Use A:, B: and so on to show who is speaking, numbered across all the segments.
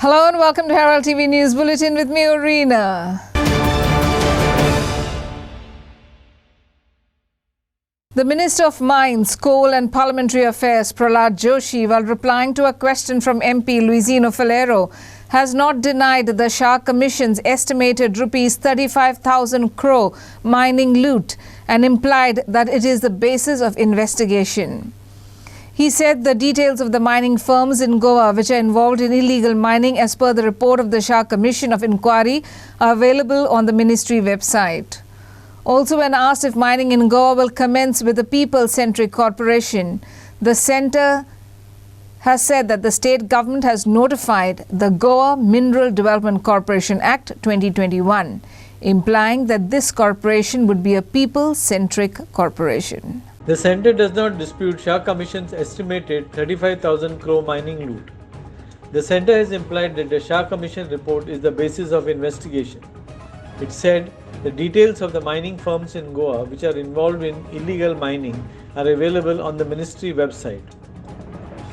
A: Hello and welcome to Herald TV News Bulletin with me, Urina. The Minister of Mines, Coal and Parliamentary Affairs, Prahlad Joshi, while replying to a question from MP Luisino Falero, has not denied the Shah Commission's estimated rupees 35,000 crore mining loot and implied that it is the basis of investigation. He said the details of the mining firms in Goa which are involved in illegal mining as per the report of the Shah Commission of Inquiry are available on the ministry website. Also, when asked if mining in Goa will commence with a people-centric corporation, the centre has said that the state government has notified the Goa Mineral Development Corporation Act 2021, implying that this corporation would be a people-centric corporation.
B: The centre does not dispute Shah Commission's estimated 35,000 crore mining loot. The centre has implied that the Shah Commission report is the basis of investigation. It said the details of the mining firms in Goa which are involved in illegal mining are available on the ministry website.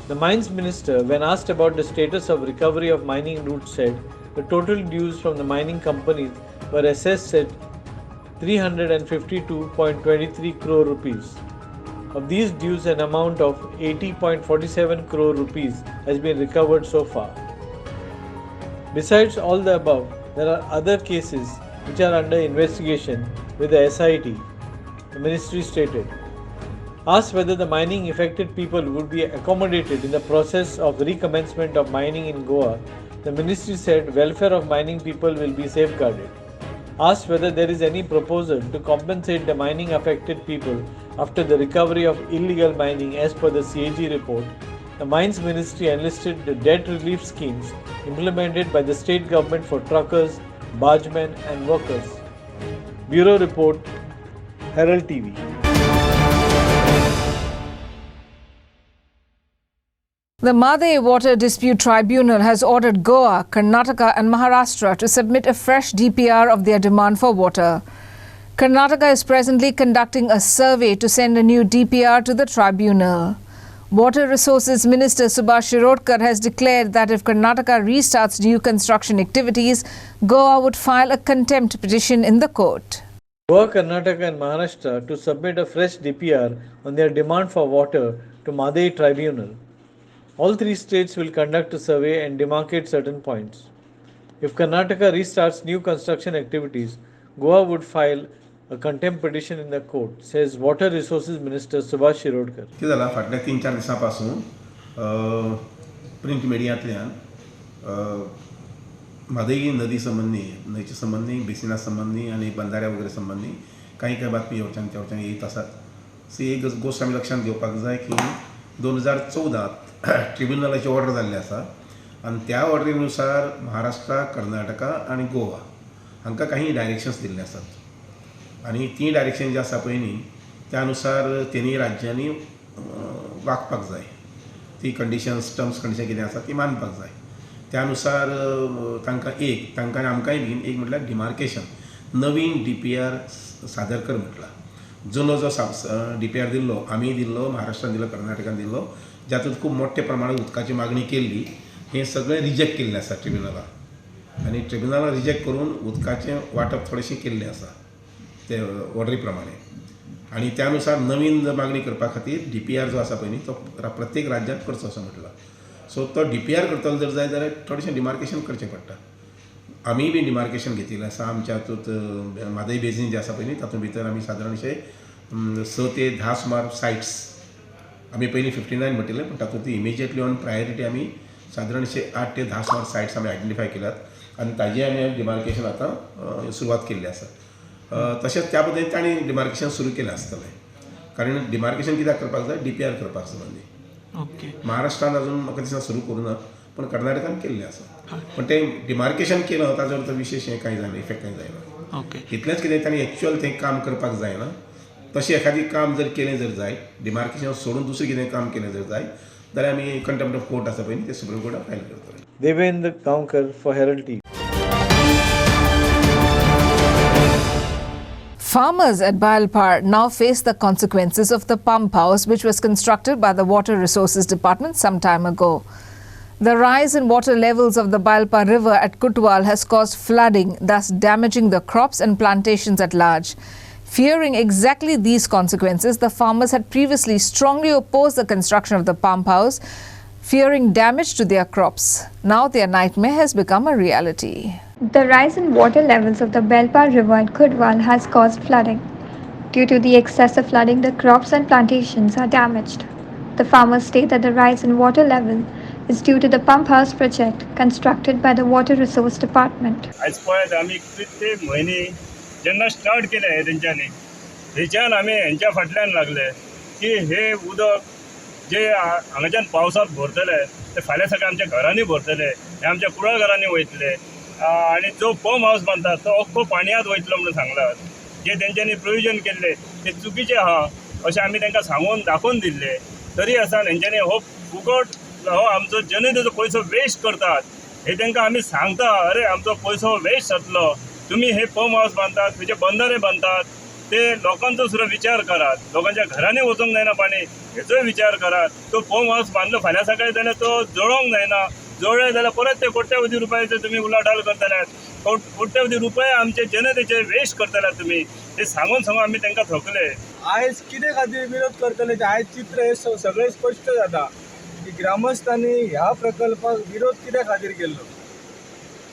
B: The Mines Minister, when asked about the status of recovery of mining loot, said the total dues from the mining companies were assessed at 352.23 crore rupees. Of these dues, an amount of 80.47 crore rupees has been recovered so far. Besides all the above, there are other cases which are under investigation with the SIT, the ministry stated. Asked whether the mining affected people would be accommodated in the process of recommencement of mining in Goa, the ministry said welfare of mining people will be safeguarded. Asked whether there is any proposal to compensate the mining affected people after the recovery of illegal mining as per the CAG report, the Mines Ministry enlisted the debt relief schemes implemented by the state government for truckers, bargemen and workers. Bureau Report, Herald TV.
A: The Madhe Water Dispute Tribunal has ordered Goa, Karnataka and Maharashtra to submit a fresh DPR of their demand for water. Karnataka is presently conducting a survey to send a new DPR to the tribunal. Water Resources Minister Subhash Shirodkar has declared that if Karnataka restarts new construction activities, Goa would file a contempt petition in the court.
B: Goa, Karnataka and Maharashtra to submit a fresh DPR on their demand for water to Madhe Tribunal. All three states will conduct a survey and demarcate certain points. If Karnataka restarts new construction activities, Goa would file a contempt petition in the court, says Water Resources Minister Subhash Shirodkar.
C: कितें जालां फाटल्या 3-4 दिसां पासून print मिडियांतल्यान Mhadei नदी संबंधी न्हंयचे संबंधी बेसिना संबंधी आनी बंधाऱ्या वगैरे संबंधी काही बातमी येवच्यान तेवच्यान येत आसात. एक गोश्ट आमी लक्षांत घेवपाक जाय की 2014 ट्रिब्युनलाची ऑर्डर जाल्ली आसा आनी त्या ऑर्डरीनुसार महाराष्ट्र, कर्नाटका आनी गोवा हांकां काही डायरेक्शन्स दिल्ले आसात आनी ती डायरेक्शन जी आसा पळय न्ही त्या अनुसार तेनी राज्यांनी वागपाक जाय. ती कंडिशन्स टर्म्स कंडिशन कितें आसा ती मानपाक जाय. त्या अनुसार तांकां आमकांय बीन एक म्हटल्यार डिमार्केशन नवीन DPR सादर कर म्हटला. जुनो जो DPR दिल्लो आमी दिल्लो, महाराष्ट्रान दिल्लो, कर्नाटकान दिल्लो, जातूंत खूब मोठ्या प्रमाणात उदकाची मागणी केल्ली, हें सगळें रिजेक्ट केल्लें आसा ट्रिब्युनलान आनी ट्रिब्युनलान रिजेक्ट करून उदकाचें वांटप थोडेंशें केल्लें आसा ते ऑर्डरी प्रमाणे आनी त्या अनुसार नवीन मागणी करपा खातीर DPR जो आसा पळय न्ही तो प्रत्येक राज्यांत करचो असो म्हटला. सो तो DPR करतलो जर जाय जाल्यार थोडेशें डिमार्केशन करचें पडटा. आमी बी डिमार्केशन घेतिल्लें आसा. आमच्या हातूंत म्हादई बेसीन जे आसा पळय न्ही तातूंत भितर आमी सादारणशे 6 ते 10 सुमार सायट्स आमी पयलीं 59 म्हटिल्लें पूण तातूंत इमिजिएटली ऑन प्रायोरिटी आमी सादारणशे 8 ते 10 सुमार सायट्स आमी आयडेंटिफाय केल्यात आनी ताजें आमी डिमार्केशन आतां सुरवात केल्ली आसा. तशेंच त्या पद्दतीन तांणी डिमार्केशन सुरू केलें आसतलें कारण डिमार्केशन कित्याक करपाक जाय DPR करपाक संबंदी.
D: ओके.
C: महाराष्ट्रान अजून म्हाका दिसता सुरू करूं ना पूण कर्नाटकान केल्लें आसा पूण तें डिमार्केशन केलं ताजो अर्थ विशेश हें कांय जायना, इफेक्ट कांय जायना.
D: ओके.
C: इतलेंच कितें तांणी एक्चुअल तें काम करपाक जायना. तशें एखादी काम जर केलें जर जाय डिमार्केशन सोडून दुसरें कितें काम केलें जर जाय जाल्यार आमी कंटेम्प्ट ऑफ कोर्ट आसा पळय न्ही ते सुप्रीम कोर्टाक फायल करतले.
B: Devendra Gaonkar for Herald TV.
A: Farmers at Bailpar now face the consequences of the pump house which was constructed by the Water Resources Department some time ago. The rise in water levels of the Balpa River at Kutwal has caused flooding, thus damaging the crops and plantations at large. Fearing exactly these consequences, the farmers had previously strongly opposed the construction of the pump house, fearing damage to their crops. Now their nightmare has become a reality.
D: The rise in water levels of the Belpa River at Kudwal has caused flooding. Due to the excessive flooding, the crops and plantations are damaged. The farmers state that the rise in water level is due to the pump house project constructed by the Water Resource Department.
E: आज पळयत आमी कित्येक म्हयने जेन्ना start केले हे तेंच्यांनी थंयच्यान आमी हेंच्या फाटल्यान लागले की हे उदक जे हांगाच्यान पावसांत भरतले ते फाल्यां सकाळीं आमच्या घरांनी भरतले हे आमच्या कुळाघरांनी वयतले आनी जो पंप हाऊस बांदता तो अख्खो पाणयात वयतलो म्हणून सांगलां. जे तेंच्यांनी प्रोविजन केल्ले ते चुकीचे आहा अशें आमी तांकां सांगून दाखोवन दिल्ले तरी आसा तेंच्यांनी हो फुकट हो आमचो जनतेचो पयसो वेस्ट करतात हे तांकां आमी सांगता अरे आमचो पयसो वेस्ट जातलो तुमी हे पंप हाऊस बांदतात तुजे बंधारे बांदतात ते लोकांचो सुद्दां विचार करात लोकांच्या घरांनी वचोंक जायना पाणी हेचोय विचार करात. तो पंप हाऊस बांदलो फाल्यां सकाळीं जाल्यार तो जळोंक जायना जळ्ळे जाल्यार परत ते कोट्यावधी रुपयाचे तुमी उलाढाल करतल्यात कोट्यावधी रुपया आमचे जनतेचे वेस्ट करतल्यात तुमी हे सांगून सांगून आमी तांकां थकले.
F: आयज कितें खातीर विरोध करतले ते आयज चित्र हे सगळें स्पश्ट जाता की ग्रामस्थांनी ह्या प्रकल्पाक विरोध कित्या खातीर केल्लो.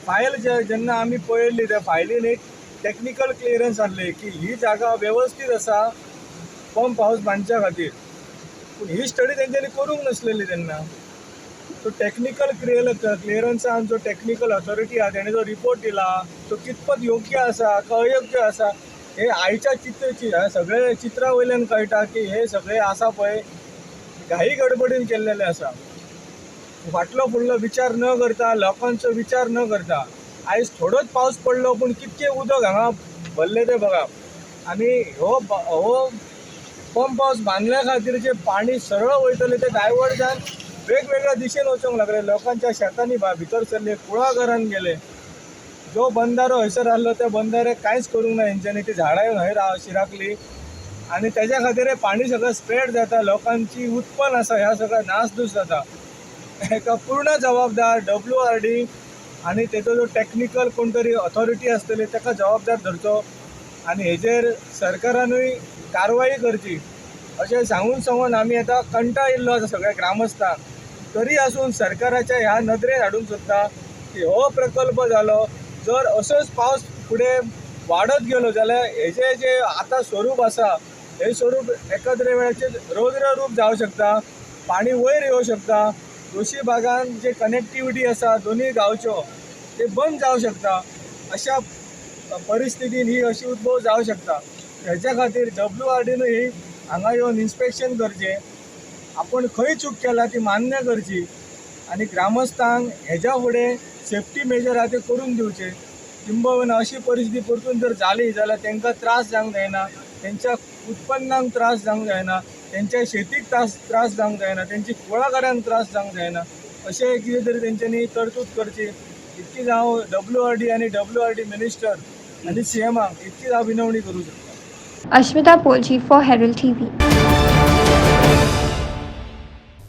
F: फायल जेन्ना आमी पळयल्ली त्या फायलीन एक टॅक्निकल क्लियरन्स आहले की ही जागा वेवस्थीत आसा पंप हाऊस बांदच्या खातीर पूण ही स्टडी तेंच्यांनी करूंक नासलेली तेन्ना. तो टॅक्निकल क्लियरन्सान जो टॅक्निकल ऑथॉरिटी आहा तेणे जो रिपोर्ट दिला तो कितपत योग्य आसा काय अयोग्य आसा हे आयच्या सगळे चित्रा वयल्यान कळटा की हे सगळे आसा पळय घाई गडबडीन केल्लेले आसा. फाटलो फुडलो विचार न करता लोकांचो विचार न करता आयज थोडोच पावस पडलो पूण कितके उदक हांगा भरले ते बघा आनी हो पंप हाऊस बांदल्या खातीर जे पाणी सरळ वयतले ते डायवर्ट जावन वेगवेगळ्या दिशेन वचोंक लागले लोकांच्या शेतांनी भितर सरले कुळाघरांत गेले. जो बंधारो हयसर आहलो त्या बंधाऱ्याक कांयच करूंक ना हेंच्यांनी ती झाडां येवन हय शिराकली आनी तेज्या खातीर पाणी सगळं स्प्रेड जाता लोकांची उत्पन्न आसा ह्या सगळा नासधूस जाता. हेका पूर्ण जबाबदार WRD आनी तेचो जो टॅक्निकल कोण तरी ऑथॉरिटी आसतली ताका जबाबदार धरचो आनी हेजेर सरकारानूय कारवाई करची अशें सांगून आमी आतां कंटाळ येयल्लो आसा सगळ्या ग्रामस्थांक. तरी आसून सरकाराच्या ह्या नदरेन हाडूंक सोदता की हो प्रकल्प जालो जर असोच पावस फुडें वाडत गेलो जाल्यार हेजे जे आतां स्वरूप आसा हे स्वरूप एकाद्रे वेळाचेर रौद्र रूप जावं शकता पाणी वयर येवं शकता दोशी भागान जे कनेक्टिविटी आसा दोनूय गांवच्यो ते बंद जावं शकता. अशा परिस्थितीन ही अशी उद्भव जावं शकता. हेच्या खातीर WRDनूय ही हांगा येवन इन्स्पेक्शन करचें आपण खंय चूक केला ती मान्य करची आनी ग्रामस्थांक हेज्या फुडें सेफ्टी मेजर आहा ते करून दिवचे. किंबहुना अशी परिस्थिती परतून जर जाली जाल्यार तांकां त्रास जावंक जायना तेंच्या उत्पन्नाक त्रास जावंक जायना तेंच्या शेतीक त्रास जावंक जायना तेंची कुळाघरांक त्रास जावंक जायना अशें कितें तरी तेंच्यांनी तरतूद करची. इतकीच हांव WRD आनी WRD मिनिस्टर आनी CMाक इतकीच हांव विनवणी करूं शकता.
D: Ashmita Polji for Herald TV.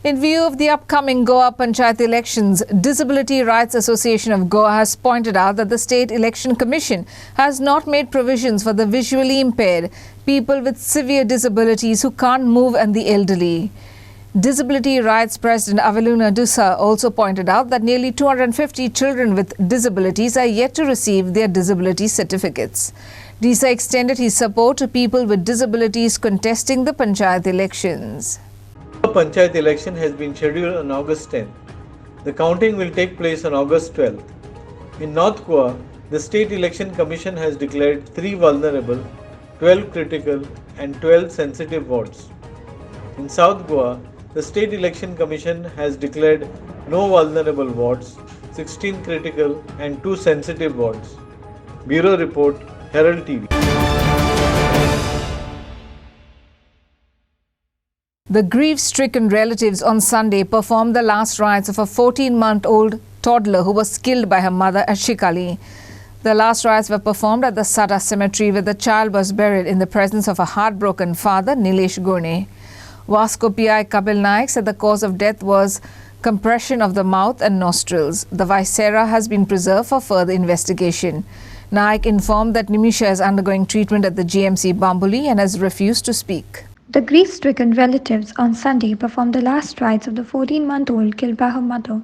A: In view of the upcoming Goa Panchayat elections, Disability Rights Association of Goa has pointed out that the State Election Commission has not made provisions for the visually impaired, people with severe disabilities who can't move and the elderly. Disability Rights President Aveluna Dusa also pointed out that nearly 250 children with disabilities are yet to receive their disability certificates. Dusa extended his support to people with disabilities contesting the Panchayat elections.
B: The Panchayat election has been scheduled on August 10th. The counting will take place on August 12th. In North Goa, the State Election Commission has declared 3 vulnerable, 12 critical and 12 sensitive wards. In South Goa, the State Election Commission has declared no vulnerable wards, 16 critical and 2 sensitive wards. Bureau Report, Herald TV.
A: The grief-stricken relatives on Sunday performed the last rites of a 14-month-old toddler who was killed by her mother at Shikali. The last rites were performed at the Sada cemetery where the child was buried in the presence of a heartbroken father, Nilesh Gurne. Vasco PI Kapil Naik said the cause of death was compression of the mouth and nostrils. The viscera has been preserved for further investigation. Naik informed that Nimisha is undergoing treatment at the GMC Bambuli and has refused to speak.
D: The grief-stricken relatives on Sunday performed the last rites of the 14-month-old killed by her mother.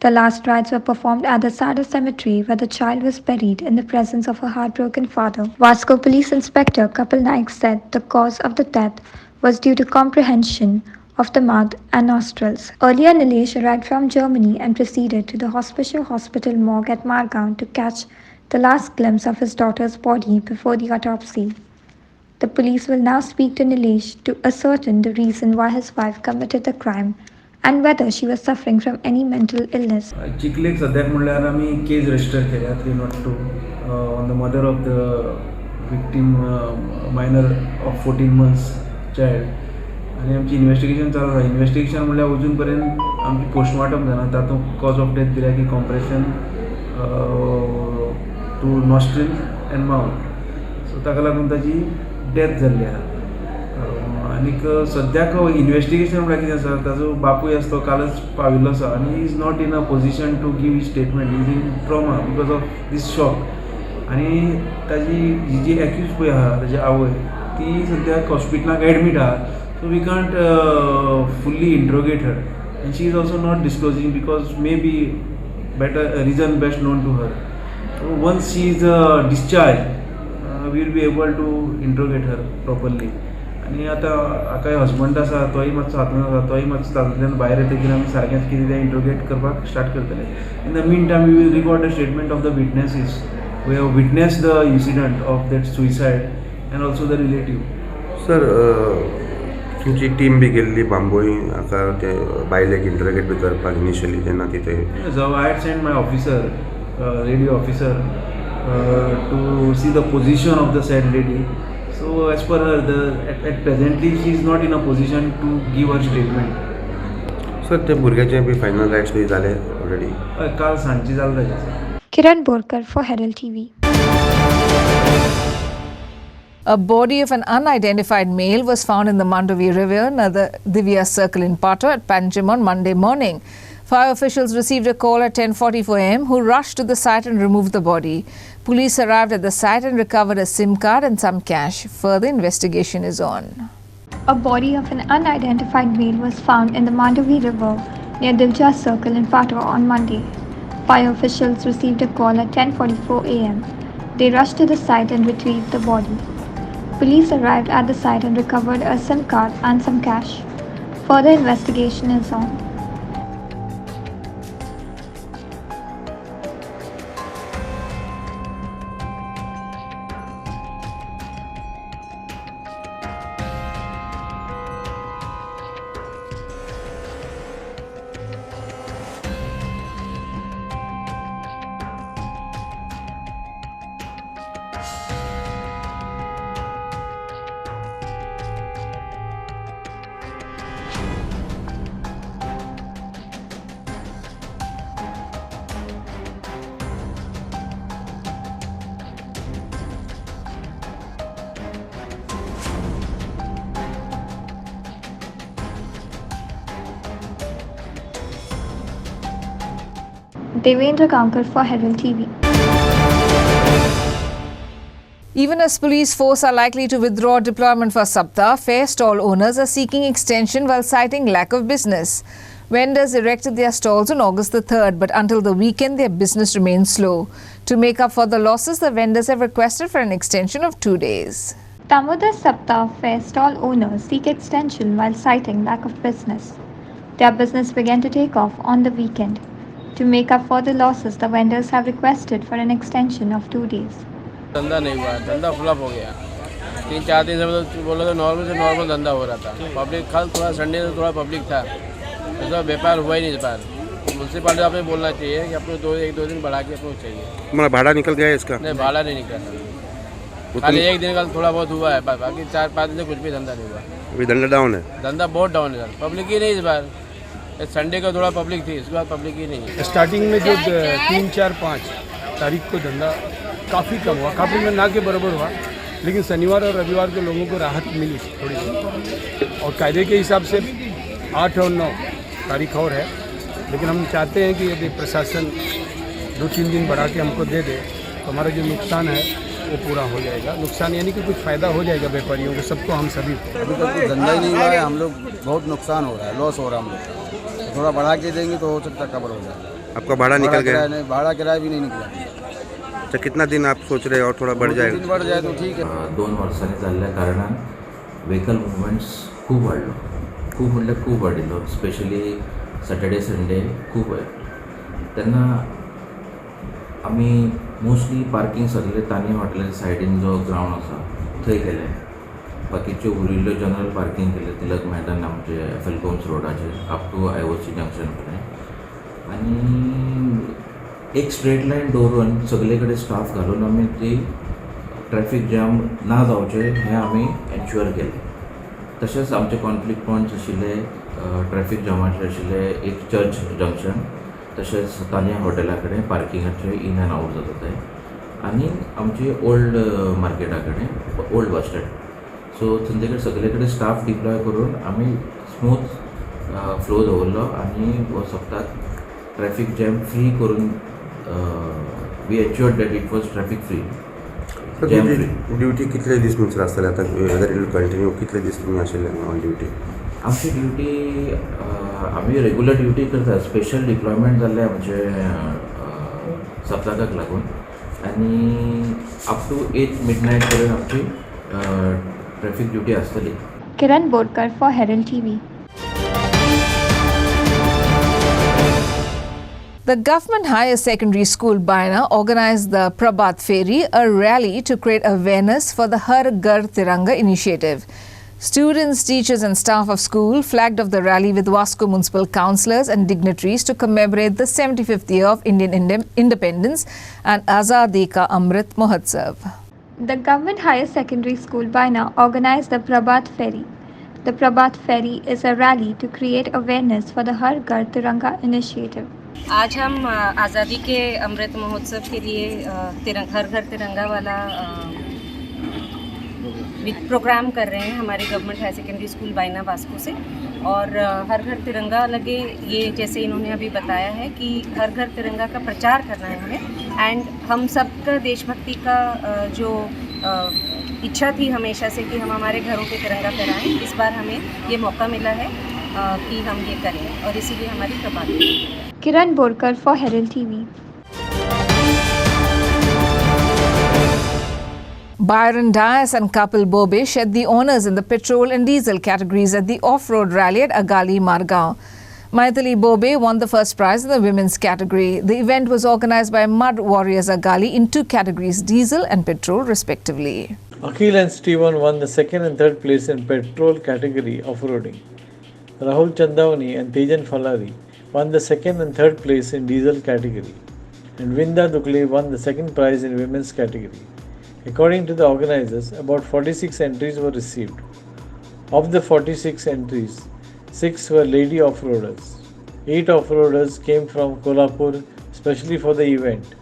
D: The last rites were performed at the Sada cemetery where the child was buried in the presence of her heartbroken father. Vasco Police Inspector Kapil Naik said the cause of the death was due to compression of the mouth and nostrils. Earlier, Nilesh arrived from Germany and proceeded to the hospital morgue at Margao to catch the last glimpse of his daughter's body before the autopsy. The police will now speak to Nilesh to ascertain the reason why his wife committed the crime and whether she was suffering from any mental illness.
G: चिखलेक सद्याक म्हणल्यार आमी case register केल्या 302 on the mother of the victim minor of 14 months child आनी आमची investigation चालू आसा. Investigation म्हणल्यार अजून पर्यंत आमची पोस्टमॉर्टम जाना, तातूंत कॉज ऑफ डेथ दिल्या की कॉम्प्रेशन टू नॉस्ट्रील एंड माउथ, सो ताका लागून ताची डेथ जाल्ली आसा. आनीक सद्याक इन्वेस्टिगेशन म्हळ्यार कितें आसा, ताजो बापूय आसा तो कालच पाविल्लो आसा आनी he is not in a position to give statement. Is in trauma because of these shock. आनी ताजी जी एक्यूज पळय आहा ताजी आवय ती सद्याक हॉस्पिटलाक एडमीट आहा, so we can't fully interrogate her and she is also not disclosing because maybe better reason best known to her. So once she is discharged, we will be able to interrogate her properly. आणि आता काय husband आसा तोय मातसो हातून आसा, तोय मातसो तातूंतल्यान भायर येतकीर आमी सारकेंच कितें तें इंट्रोगेट करपाक स्टार्ट करतले. In the meantime we will record the statement of the witnesses who have witnessed the incident of that suicide and also the relative.
H: Sir तुमची टीम बी गेल्ली बांबोळी हाका ते बायलेक इंटरोगेट बी करपाक initially जेन्ना तिथे.
G: So I had sent my officer, radio officer, to see the position of the said lady. So as per her, at presently she is not in a position to give her statement.
H: Sir ते भुरग्याचे B final rights B जाले already.
G: काल सांजची जालें ताचें.
D: Kiran Borkar for Herald TV.
A: A body of an unidentified male was found in the Mandovi River near the Divya Circle in Pato at Panjim on Monday morning. Fire officials received a call at 10:44 am who rushed to the site and removed the body. Police arrived at the site and recovered a SIM card and some cash. Further investigation is on.
D: A body of an unidentified male was found in the Mandovi River near Divya Circle in Pato on Monday. Fire officials received a call at 10:44 am. They rushed to the site and retrieved the body. Police arrived at the site and recovered a SIM card and some cash. Further investigation is on. Devendra Kankar for Herald TV.
A: Even as police force are likely to withdraw deployment for Saptah, fair stall owners are seeking extension while citing lack of business. Vendors erected their stalls on August the 3rd, but until the weekend their business remains slow. To make up for the losses, the vendors have requested for an extension of 2 days.
D: Damodar Saptah fair stall owners seek extension while citing lack of business. Their business began to take off on the weekend. To make up for the losses, the vendors have requested for an extension of 2 days.
I: धंधा नहीं हुआ, धंधा flop हो गया. 3-4 दिन से बोला तो नॉर्मल से नॉर्मल धंधा हो रहा था. पब्लिक कल थोड़ा संडे से थोड़ा पब्लिक था, ऐसा व्यापार हुआ ही नहीं इस बार. म्यूनसिपालिटी आपने बोलना चाहिए कि अपने 1-2 दिन बढ़ा के अपने चाहिए.
H: हमारा भाड़ा निकल गया है इसका?
I: नहीं, भाड़ा नहीं निकला. खाली एक दिन का थोड़ा बहुत हुआ है, बाकी 4-5 दिन से कुछ भी धंधा नहीं हुआ.
H: अभी धंधा डाउन है?
I: धंधा बहुत डाउन है. पब्लिक ही नहीं इस बार. संडे का थोड़ा पब्लिक थी, इसके बाद पब्लिक ही नहीं है.
F: स्टार्टिंग में जो 3, 4, 5 तारीख को धंधा काफ़ी कम हुआ, काफ़ी में ना के बराबर हुआ, लेकिन शनिवार और रविवार को लोगों को राहत मिली थोड़ी सी. और कायदे के हिसाब से 8 और 9 तारीख और है,
J: लेकिन हम चाहते हैं कि यदि प्रशासन 2-3 दिन बढ़ा के हमको दे दे तो हमारा जो नुकसान है वो पूरा हो जाएगा। नुकसान यानी कि कुछ फ़ायदा हो जाएगा व्यापारियों को, सबको, हम सभी को।
I: अभी तक तो धंधा ही नहीं हुआ है, हम लोग बहुत नुकसान हो रहा है, लॉस हो रहा है हम लोग का। थोड़ा बढ़ा के देंगे तो हो सकता है कवर हो जाए।
H: आपका भाड़ा निकल गया?
I: नहीं, भाड़ा किराया भी नहीं निकला।
H: अच्छा, कितना दिन आप सोच रहे हैं और थोड़ा बढ़ जाएगा?
I: 2 दिन बढ़ जाए तो ठीक है।
K: 2 वर्सांनी जाल्ल्या कारणान व्हेकल मुवमेंट्स खूब वाडलो, खूब म्हणल्यार खूब वाडिल्लो, स्पेशली सॅटर्डे संडे खूब वाडलो। तेन्ना आमी मोस्टली पार्किंग सगळे तानी हॉटेला सायडीन जो ग्रावंड आसा थंय केलें, बाकीच्यो उरिल्ल्यो जनरल पार्किंग केले तिलक मैदान आमचे फेल्कोम्स रोडाचेर अप टू IOC जंक्शन पर्यंत, आनी एक स्ट्रेट लायन दवरून सगळे कडेन स्टाफ घालून आमी ती ट्रॅफिक जॅम ना जावचे हें आमी एन्श्युअर केलें। तशेंच आमचे कॉन्फ्लिक्ट पॉयंट्स आशिल्ले ट्रॅफिक जॅमाचे आशिल्ले एक चर्च जंक्शन, तशेंच तानिया हॉटेला कडेन पार्किंगाचे इन एंड आउट जाता थंय, आनी आमची ओल्ड मार्केटा कडेन ओल्ड बस स्टँड। सो थंय कडेन सगळे कडेन स्टाफ डिप्लॉय करून आमी स्मूथ फ्लो दवरलो आनी हो सप्ताक ट्रॅफिक जॅम फ्री करून we ensured that it was traffic free, jam free.
H: Duty कितले दीस म्हणसर आसतले आतां, वेदर इट कंटिन्यू कितले दीस तुमी आशिल्ले ऑन ड्युटी?
K: आमची ड्युटी आमी रेगुलर ड्युटी करता, स्पेशल डिप्लॉयमेंट जाल्ले आमचे सप्तकाक लागून, आनी अप टू 8 मिडनायट पर्यंत आमची ट्रॅफिक ड्युटी आसतली।
D: Kiran Bodkar for Herald TV.
A: The Government Higher Secondary School Baina organized the Prabhat Feri, a rally to create awareness for the Har Ghar Tiranga initiative. Students, teachers and staff of school flagged off the rally with Vasco municipal councillors and dignitaries to commemorate the 75th year of Indian independence and Azadi Ka Amrit Mahotsav.
D: The Government Higher Secondary School Baina organized the Prabhat Feri. The Prabhat Feri is a rally to create awareness for the Har Ghar Tiranga initiative.
L: आज हम आज़ादी के अमृत महोत्सव के लिए हर घर तिरंगा वाला programme कर रहे हैं हमारे government high secondary school Baina Vasco से। और हर घर तिरंगा लगे, ये जैसे इन्होंने अभी बताया है कि हर घर तिरंगा का प्रचार करना है हमें, एंड हम सबका देशभक्ति का जो इच्छा थी हमेशा से कि हम हमारे घरों पे तिरंगा फहराएं, इस बार हमें ये मौका मिला है कि हम ये करें, और इसीलिए हमारी प्रभात।
D: Kiran Bodkar for Herald TV.
A: Byron Dias and Kapil Bobe shed the honours in the petrol and diesel categories at the off-road rally at Agali, Margao. Maithili Bobe won the first prize in the women's category. The event was organised by Mud Warriors Agali in 2 categories, diesel and petrol respectively.
B: Akhil and Stephen won the second and third place in petrol category off-roading. Rahul Chandavani and Tejan Falari won the second and third place in diesel category, and Vinda Dukle won the second prize in women's category. According to the organizers, about 46 entries were received. Of the 46 entries, 6 were lady off-roaders. 8 off-roaders came from Kolhapur specially for the event.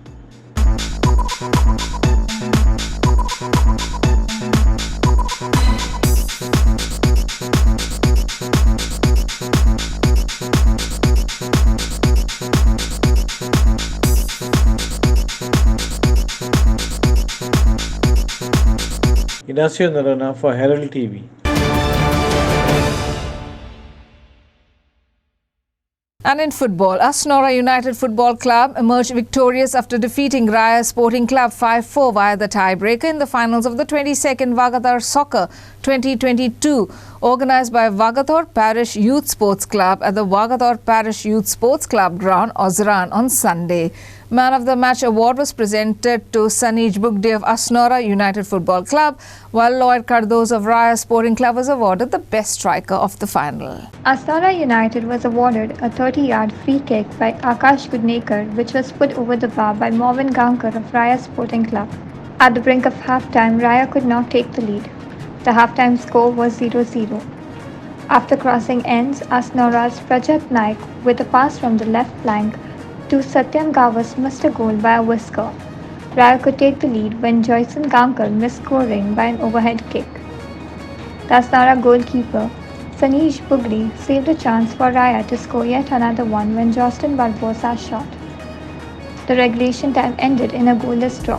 B: Ignacio Narana for Herald TV.
A: And in football, Asnora United Football Club emerged victorious after defeating Raya Sporting Club 5-4 via the tiebreaker in the finals of the 22nd Vagathar Soccer 2022, organised by Vagathar Parish Youth Sports Club at the Vagathar Parish Youth Sports Club ground, Ozran, on Sunday. Man of the Match award was presented to Sanij Bugde of Asnora United Football Club, while Lloyd Cardozo of Raya Sporting Club was awarded the best striker of the final.
D: Asnora United was awarded a 30-yard free kick by Akash Gudnekar, which was put over the bar by Morvin Gankar of Raya Sporting Club. At the brink of half-time, Raya could not take the lead. The half-time score was 0-0. After crossing ends, Asnora's Prajat Naik, with a pass from the left flank to Satyam Gavas, missed a goal by a whisker. Raya could take the lead when Joyson Gankar missed scoring by an overhead kick. The Asnora goalkeeper, Sanish Bugri saved a chance for Raya to score yet another one when Justin Barbosa shot. The regulation time ended in a goalless draw.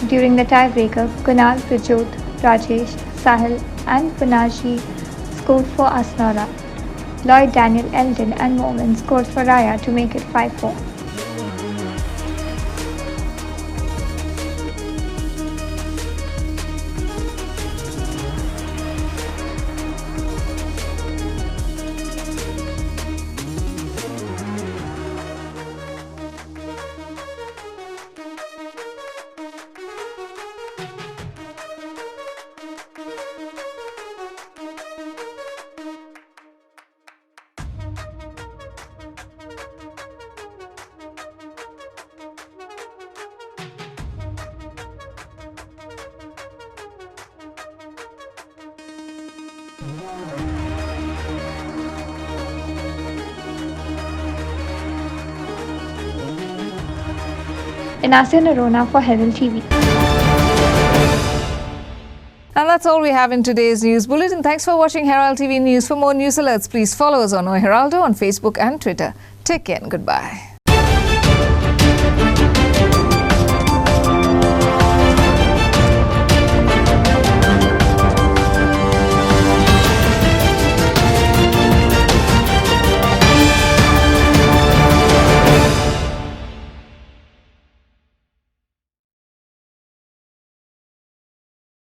D: During the tiebreaker, Kunal, Prajot, Rajesh, Sahil and Punaji scored for Asnora. Lloyd, Daniel, Eldon and Momin scored for Raya to make it 5-4. Inasya Narona for Herald TV.
A: And that's all we have in today's news bulletin. Thanks for watching Herald TV News. For more news alerts, please follow us on Heraldo on Facebook and Twitter. Take care and goodbye.